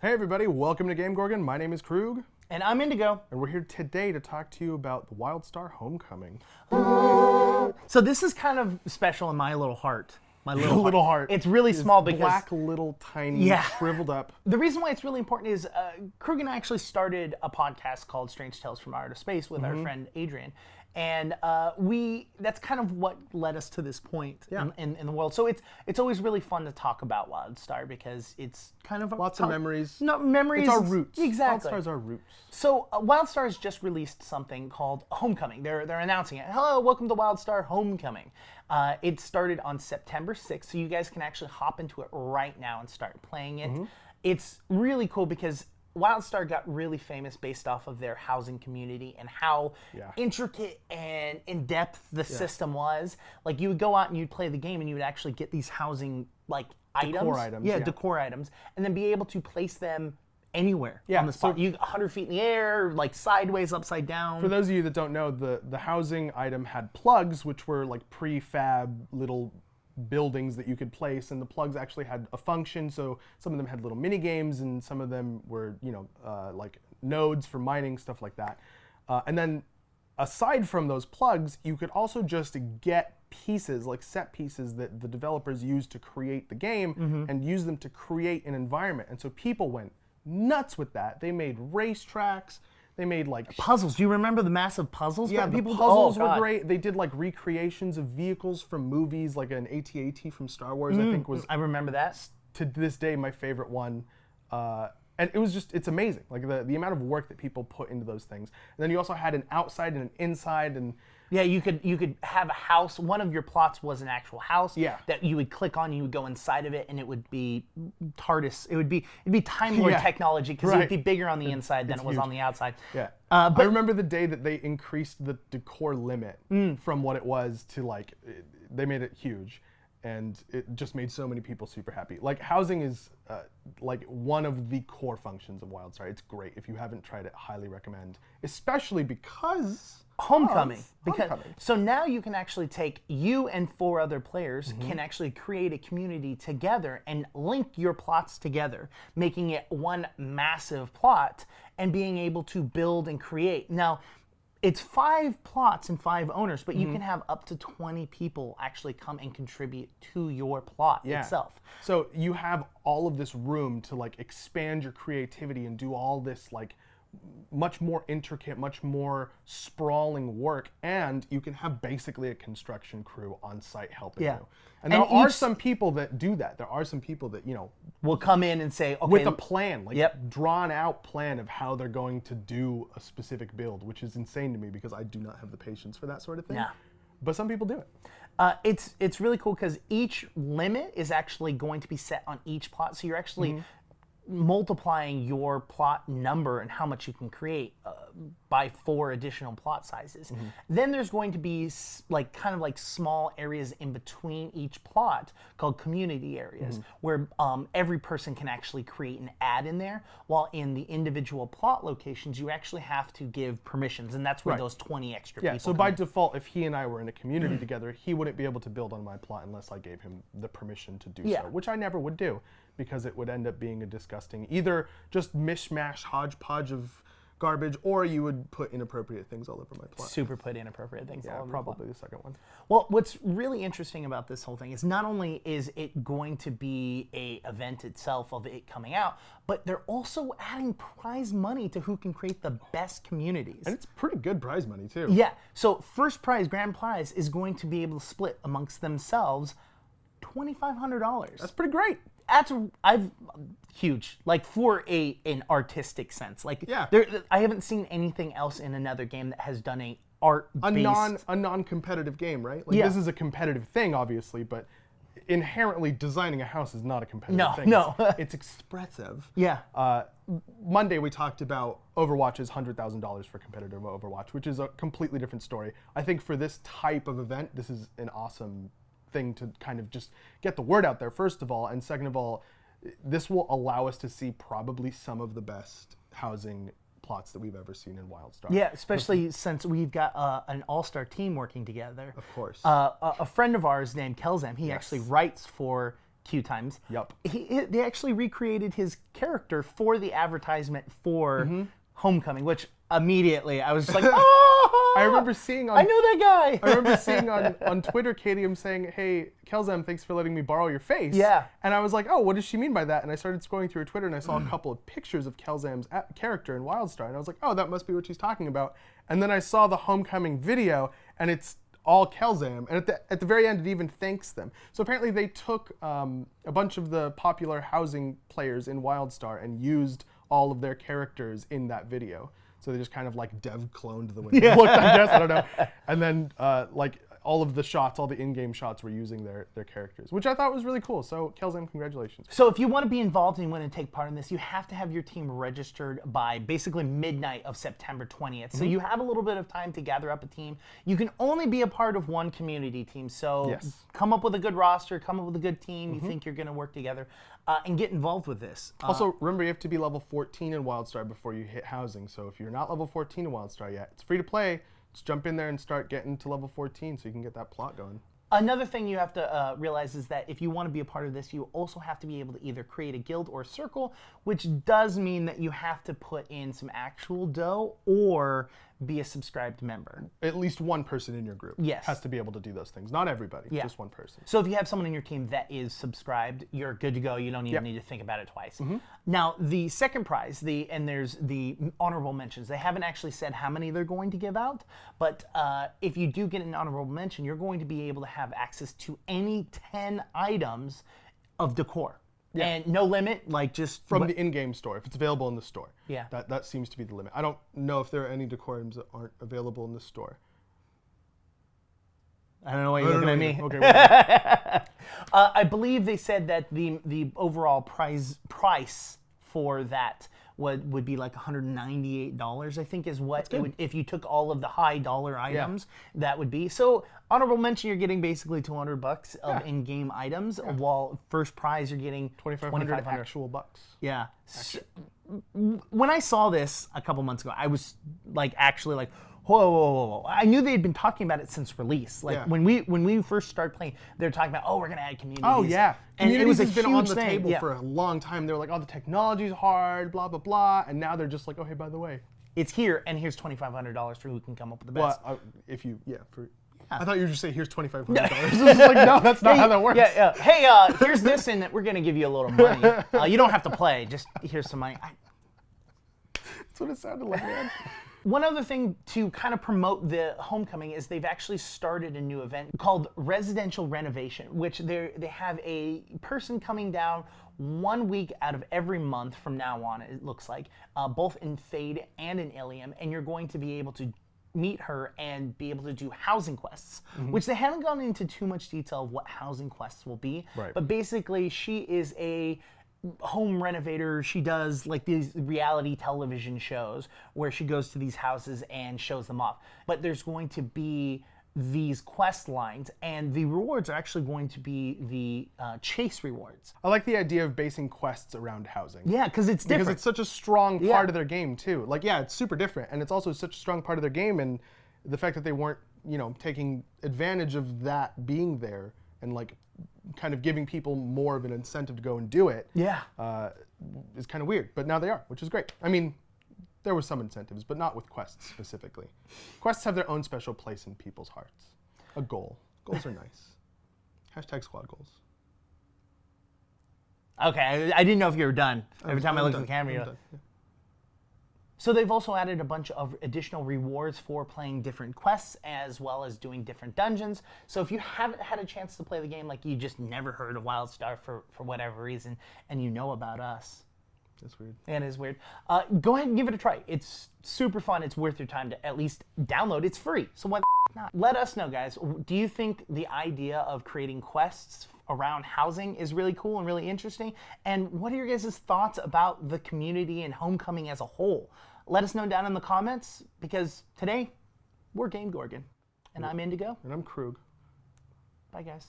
Hey everybody, welcome to GameGorgon. My name is Krug. And I'm Indigo. And we're here today to talk to you about the Wildstar Homecoming. So this is kind of special in my little heart. My little heart. It's really small because... black, little, tiny, shriveled up. The reason why it's really important is Krug and I actually started a podcast called Strange Tales from Outer Space with our friend Adrian. And that's kind of what led us to this point in the world. So it's always really fun to talk about Wildstar because it's kind of... Lots of memories. No, memories. It's our roots. Exactly. Wildstar's our roots. So Wildstar has just released something called Homecoming. They're announcing it. Hello, welcome to Wildstar Homecoming. It started on September 6th, so you guys can actually hop into it right now and start playing it. It's really cool because Wildstar got really famous based off of their housing community and how intricate and in-depth the system was. Like, you would go out and you'd play the game and you would actually get these housing, like, decor items. Decor items. And then be able to place them anywhere on the spot. So, 100 feet in the air, like sideways, upside down. For those of you that don't know, the housing item had plugs, which were like prefab little buildings that you could place, and the plugs actually had a function. So some of them had little mini games, and some of them were, like nodes for mining, stuff like that. And then aside from those plugs, you could also just get pieces, like set pieces that the developers used to create the game and use them to create an environment. And so people went nuts with that. They made racetracks. They made like puzzles. Do you remember the massive puzzles? Yeah, the puzzles were great. They did like recreations of vehicles from movies, like an AT-AT from Star Wars. I think was. I remember that. To this day, my favorite one. And it was just, it's amazing. Like the amount of work that people put into those things. And then you also had an outside and an inside, and yeah, you could have a house. One of your plots was an actual house that you would click on. You would go inside of it, and it would be TARDIS. It'd be Time Lord technology because it would be bigger on the inside than it was on the outside. Yeah, but I remember the day that they increased the decor limit from what it was to like, they made it huge. And it just made so many people super happy. Like, housing is like one of the core functions of Wildstar. It's great. If you haven't tried it, highly recommend. Especially because Homecoming. Homecoming. So now you can actually take you and 4 other players can actually create a community together and link your plots together, making it one massive plot and being able to build and create. Now, it's 5 plots and 5 owners, but you can have up to 20 people actually come and contribute to your plot itself. So you have all of this room to like expand your creativity and do all this like much more intricate, much more sprawling work, and you can have basically a construction crew on site helping you. And there are some people that do that. There are some people that, will come in and say, okay, with a plan, like drawn out plan of how they're going to do a specific build, which is insane to me because I do not have the patience for that sort of thing. Yeah. But some people do it. It's really cool because each limit is actually going to be set on each plot. So you're actually multiplying your plot number and how much you can create by 4 additional plot sizes. Then there's going to be kind of like small areas in between each plot called community areas where every person can actually create an ad in there, while in the individual plot locations you actually have to give permissions, and that's where those 20 extra people so by default, if he and I were in a community together, he wouldn't be able to build on my plot unless I gave him the permission to do so, which I never would do because it would end up being a disgusting, either just mishmash hodgepodge of garbage, or you would put inappropriate things all over my plot. Super put inappropriate things all over probably the second one. Well, what's really interesting about this whole thing is not only is it going to be a event itself of it coming out, but they're also adding prize money to who can create the best communities. And it's pretty good prize money too. Yeah, so first prize, grand prize, is going to be able to split amongst themselves $2,500. That's pretty great. That's huge, like for an artistic sense. Like, I haven't seen anything else in another game that has done a non-competitive game, right? Like this is a competitive thing, obviously, but inherently designing a house is not a competitive thing. No, it's expressive. Yeah. Monday we talked about Overwatch's $100,000 for competitive Overwatch, which is a completely different story. I think for this type of event, this is an awesome thing to kind of just get the word out there, first of all, and second of all, this will allow us to see probably some of the best housing plots that we've ever seen in Wildstar. Yeah, especially since we've got an all-star team working together. Of course. A friend of ours named Kelzam, he actually writes for Q times. Yup. They actually recreated his character for the advertisement for Homecoming, which immediately I was just like, oh! I remember seeing on I know that guy. I remember seeing on Twitter Katium saying, "Hey, Kelzam, thanks for letting me borrow your face." Yeah. And I was like, "Oh, what does she mean by that?" And I started scrolling through her Twitter and I saw a couple of pictures of Kelzam's character in Wildstar, and I was like, "Oh, that must be what she's talking about." And then I saw the Homecoming video, and it's all Kelzam, and at the very end, it even thanks them. So apparently, they took a bunch of the popular housing players in Wildstar and used all of their characters in that video. So they just kind of like dev cloned the way it looked, I guess, I don't know. And then like all of the shots, all the in-game shots were using their characters, which I thought was really cool. So Kelzam, congratulations. So if you want to be involved and you want to take part in this, you have to have your team registered by basically midnight of September 20th. So you have a little bit of time to gather up a team. You can only be a part of one community team. So come up with a good roster, come up with a good team you think you're going to work together, and get involved with this. Also, remember, you have to be level 14 in Wildstar before you hit housing. So if you're not level 14 in Wildstar yet, it's free to play. Just jump in there and start getting to level 14 so you can get that plot going. Another thing you have to realize is that if you want to be a part of this, you also have to be able to either create a guild or a circle, which does mean that you have to put in some actual dough or be a subscribed member. At least one person in your group has to be able to do those things. Not everybody, just one person. So if you have someone in your team that is subscribed, you're good to go. You don't even need to think about it twice. Now, the second prize, and there's the honorable mentions. They haven't actually said how many they're going to give out, but if you do get an honorable mention, you're going to be able to have access to any 10 items of decor. And no limit, like just from the in-game store, if it's available in the store. Yeah. That seems to be the limit. I don't know if there are any decor items that aren't available in the store. I don't know why you're looking at me. Okay. I believe they said that the overall price for that would be like $198, I think is what it would, if you took all of the high dollar items, that would be. So honorable mention, you're getting basically $200 of in-game items, while first prize you're getting 2,500 actual bucks. Yeah. So, when I saw this a couple months ago, I was like actually like, whoa. I knew they had been talking about it since release. Like when we first started playing, they were talking about, we're gonna add communities. Oh yeah. And it was a has been on huge the thing. table for a long time. They were like, oh, the technology's hard, blah blah blah, and now they're just like, oh hey, by the way, it's here, and here's $2,500 for who can come up with the best. Well, if you I thought you were just saying here's $2,500. Like, no, that's not how that works. Hey, here's this, and we're gonna give you a little money. You don't have to play. Just here's some money. That's what it sounded like, man. One other thing to kind of promote the Homecoming is they've actually started a new event called Residential Renovation, which they have a person coming down 1 week out of every month from now on, it looks like, both in Fade and in Ilium, and you're going to be able to meet her and be able to do housing quests, which they haven't gone into too much detail of what housing quests will be, but basically she is a home renovator. She does like these reality television shows where she goes to these houses and shows them off. But there's going to be these quest lines, and the rewards are actually going to be the chase rewards. I like the idea of basing quests around housing. Yeah, because it's different. Because it's such a strong part of their game too. Like, yeah, it's super different, and it's also such a strong part of their game, and the fact that they weren't, taking advantage of that being there and like kind of giving people more of an incentive to go and do it is kind of weird. But now they are, which is great. I mean, there were some incentives, but not with quests specifically. Quests have their own special place in people's hearts. A goal. Goals are nice. # squad goals. Okay, I didn't know if you were done. Every time I look at the camera, you're done. Yeah. So they've also added a bunch of additional rewards for playing different quests as well as doing different dungeons. So if you haven't had a chance to play the game, like you just never heard of Wildstar for whatever reason, and you know about us. That's weird. It is weird. Go ahead and give it a try. It's super fun. It's worth your time to at least download. It's free, so why not? Let us know, guys. Do you think the idea of creating quests around housing is really cool and really interesting? And what are your guys' thoughts about the community and Homecoming as a whole? Let us know down in the comments, because today we're GameGorgon, and I'm Indigo. And I'm Krug. Bye, guys.